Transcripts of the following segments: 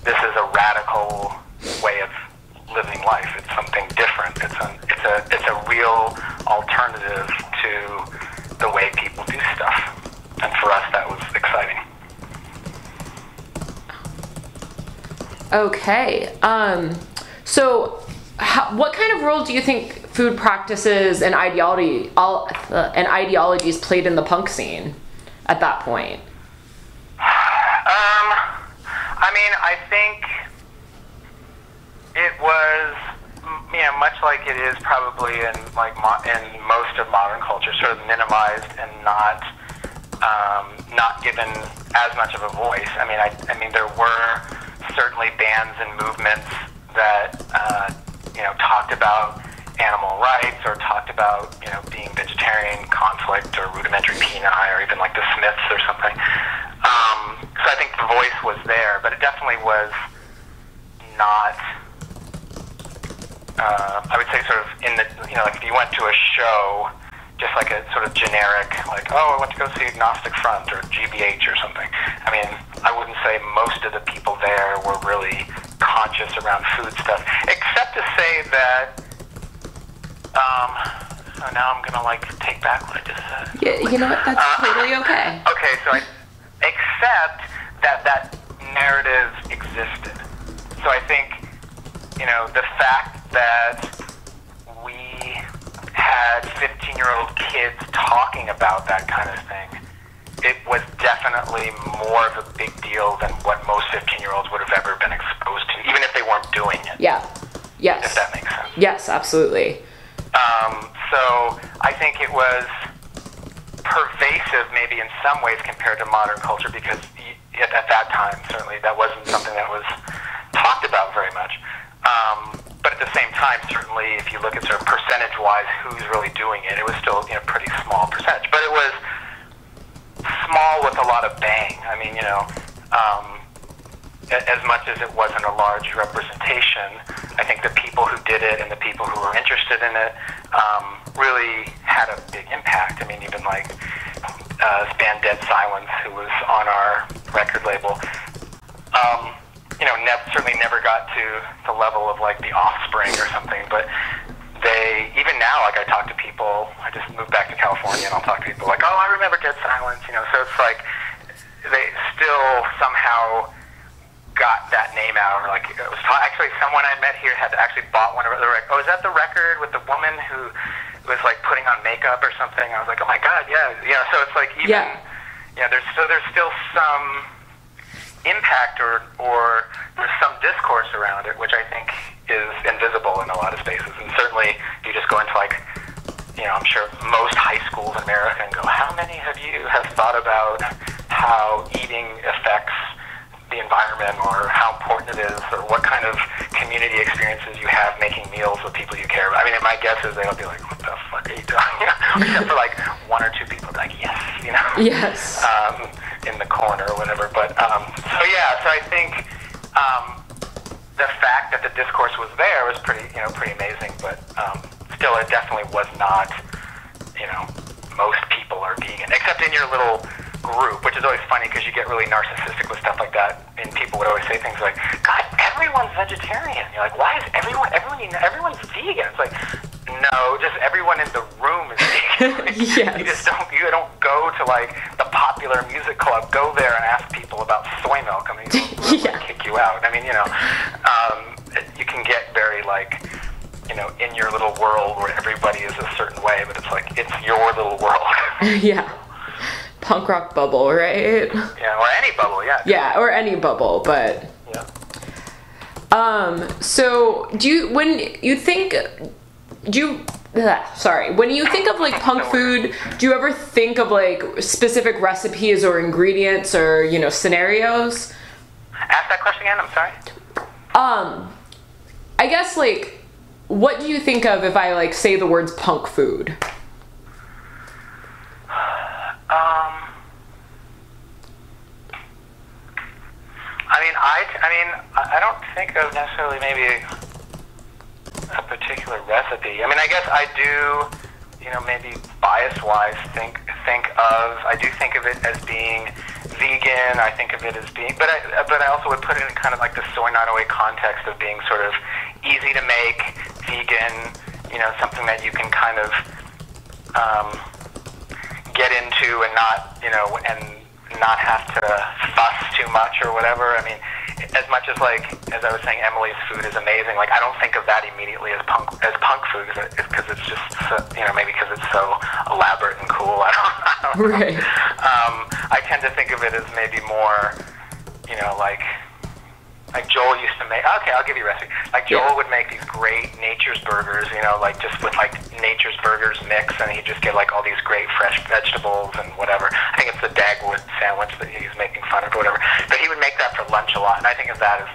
this is a radical way of living life. It's something different. It's a real alternative to the way people do stuff. And for us, that was exciting. Okay. So what kind of role do you think food practices and ideologies played in the punk scene at that point? I mean, I think it was, much like it is probably in most of modern culture, sort of minimized and not given as much of a voice. I mean, there were certainly bands and movements that talked about animal rights or talked about being vegetarian, conflict, or rudimentary peni, or even like the Smiths or something. So I think the voice was there, but it definitely was not. I would say sort of in the like if you went to a show, just like a sort of generic like, oh, I went to go see Gnostic Front or GBH or something. I mean, I wouldn't say most of the people there were really conscious around food stuff, except to say that. So now I'm gonna take back what I just said. Yeah, you know what? That's totally okay. Okay, so except that narrative existed. So I think the fact that we had 15-year-old kids talking about that kind of thing, it was definitely more of a big deal than what most 15-year-olds would have ever been exposed to, even if they weren't doing it. Yeah. Yes. If that makes sense. Yes, absolutely. So I think it was pervasive maybe in some ways compared to modern culture because at that time, certainly, that wasn't something that was talked about very much. But at the same time, certainly, if you look at sort of percentage-wise who's really doing it, it was still pretty small percentage. But it was small with a lot of bang. I mean, as much as it wasn't a large representation, I think the people who did it and the people who were interested in it really had a big impact. I mean, even this band Dead Silence, who was on our record label, certainly never got to the level of The Offspring or something, but they, even now, I talk to people, I just moved back to California and I'll talk to people oh, I remember Dead Silence, so it's they still somehow got that name out, or it was actually someone I met here had actually bought one of the records. Oh, is that the record with the woman who was putting on makeup or something? I was oh my god, yeah, so it's even, there's still some impact or there's some discourse around it, which I think is invisible in a lot of spaces. And certainly, if you just go into I'm sure most high schools in America and go, how many have thought about how eating affects the environment, or how important it is, or what kind of community experiences you have making meals with people you care about. I mean, my guess is they'll be what the fuck are you doing? Except for one or two people yes, Yes. In the corner or whatever. But so I think the fact that the discourse was there was pretty amazing. But still, it definitely was not. Most people are vegan, except in your little group, which is always funny because you get really narcissistic with stuff like that, and people would always say things like, God, everyone's vegetarian. You're why is everyone's vegan? It's no, just everyone in the room is vegan. Yes. You don't go to the popular music club, go there and ask people about soy milk. I mean, they'll kick you out. I mean, you can get very in your little world where everybody is a certain way, but it's your little world. Yeah. Punk rock bubble, right? Yeah, or any bubble, yeah. Yeah, or any bubble, but... Yeah. So, when you think of punk food, do you ever think of specific recipes or ingredients or, scenarios? Ask that question again, I'm sorry. I guess, what do you think of if I, say the words punk food? I don't think of necessarily maybe a particular recipe. I guess I do, maybe bias-wise, think of it as being vegan. I think of it as being, but I also would put it in kind of like the Soy Not Oi context of being sort of easy to make, vegan, something that you can kind of get into and not, and not have to fuss too much or whatever. I mean, as much as as I was saying, Emily's food is amazing. Like, I don't think of that immediately as punk food because it's just maybe because it's so elaborate and cool. I don't know. Right. I tend to think of it as maybe more, like Joel used to make. Okay, I'll give you a recipe. Like Joel would make these great Nature's burgers, just with Nature's burgers mix, and he'd just get all these great fresh vegetables and whatever. I think it's the Dagwood sandwich that he's making fun of or whatever. But he would make that for lunch a lot, and I think of that as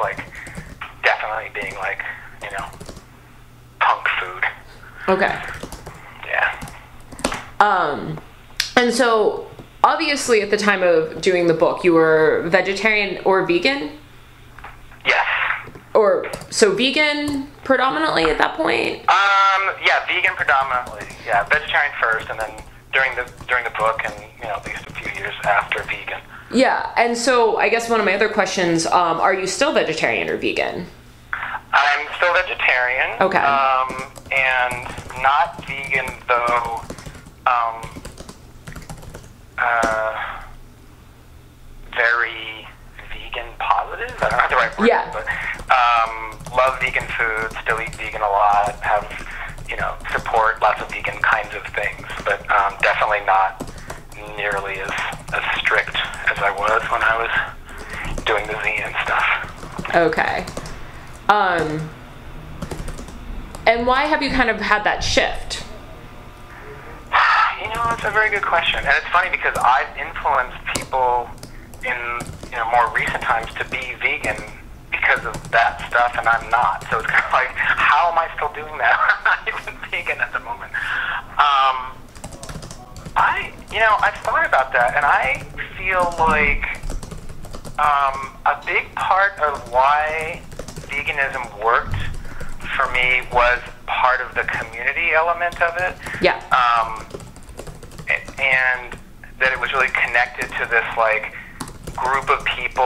definitely being punk food. Okay. Yeah. And so obviously at the time of doing the book, you were vegetarian or vegan? Yes. Or so vegan predominantly at that point? Yeah, vegan predominantly. Yeah, vegetarian first, and then during the book, and at least a few years after, vegan. Yeah, and so I guess one of my other questions: are you still vegetarian or vegan? I'm still vegetarian. Okay. And not vegan though. Very vegan positive. I don't have the right word. Yeah. But love vegan food. Still eat vegan a lot. Have support lots of vegan kinds of things. But definitely not nearly as strict as I was when I was doing the zine and stuff. Okay. And why have you kind of had that shift? It's a very good question. And it's funny because I've influenced people in, more recent times to be vegan because of that stuff, and I'm not. So it's kind of like, how am I still doing that? I'm not even vegan at the moment. I've thought about that, and I feel like a big part of why veganism worked for me was part of the community element of it. Yeah. And that it was really connected to this group of people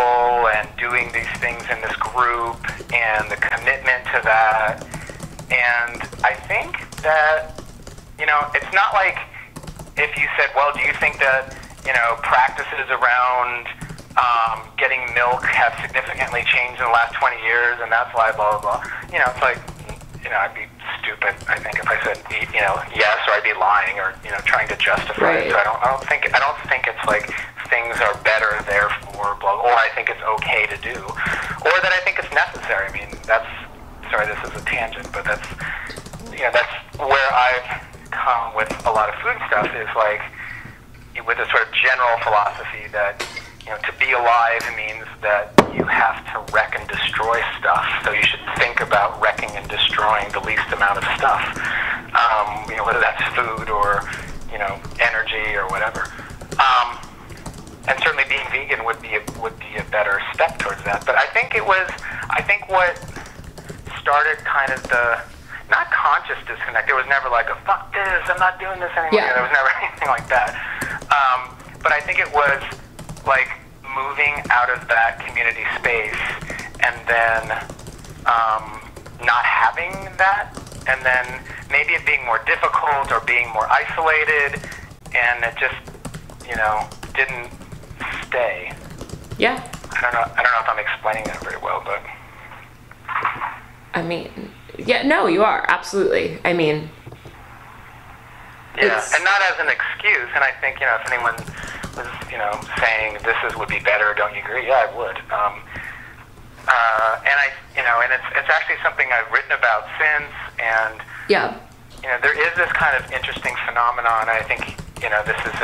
and doing these things in this group and the commitment to that. And I think that, it's not like if you said, well, do you think that, practices around getting milk have significantly changed in the last 20 years and that's why blah, blah, blah. It's like, I'd be stupid, I think, if I said, yes, or I'd be lying or, trying to justify it. So I don't think it's like things are better therefore, blah, or I think it's okay to do, or that I think it's necessary. I mean, sorry, this is a tangent, but that's where I've come with a lot of food stuff is with a sort of general philosophy that, to be alive means that you have to wreck and destroy stuff. So you should think about wrecking and destroying the least amount of stuff, whether that's food or, energy or whatever. And certainly being vegan would be a better step towards that. But I think what started kind of the, not conscious disconnect. There was never like a, fuck this, I'm not doing this anymore. Yeah. There was never anything like that. But I think it was moving out of that community space and then not having that, and then maybe it being more difficult or being more isolated, and it just didn't stay. Yeah. I don't know if I'm explaining that very well, but I mean, yeah, no, you are, absolutely. I mean, yeah, and not as an excuse. And I think, if anyone was, saying would be better, don't you agree? Yeah, I would. And it's actually something I've written about since. And yeah, there is this kind of interesting phenomenon. I think, this is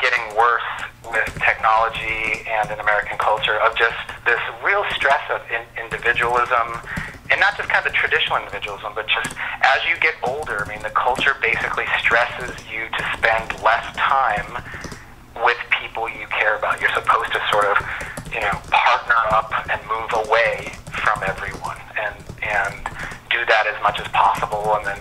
getting worse with technology and in American culture, of just this real stress of individualism. And not just kind of the traditional individualism, but just as you get older, I mean, the culture basically stresses you to spend less time with people you care about. You're supposed to sort of, partner up and move away from everyone and do that as much as possible. And then,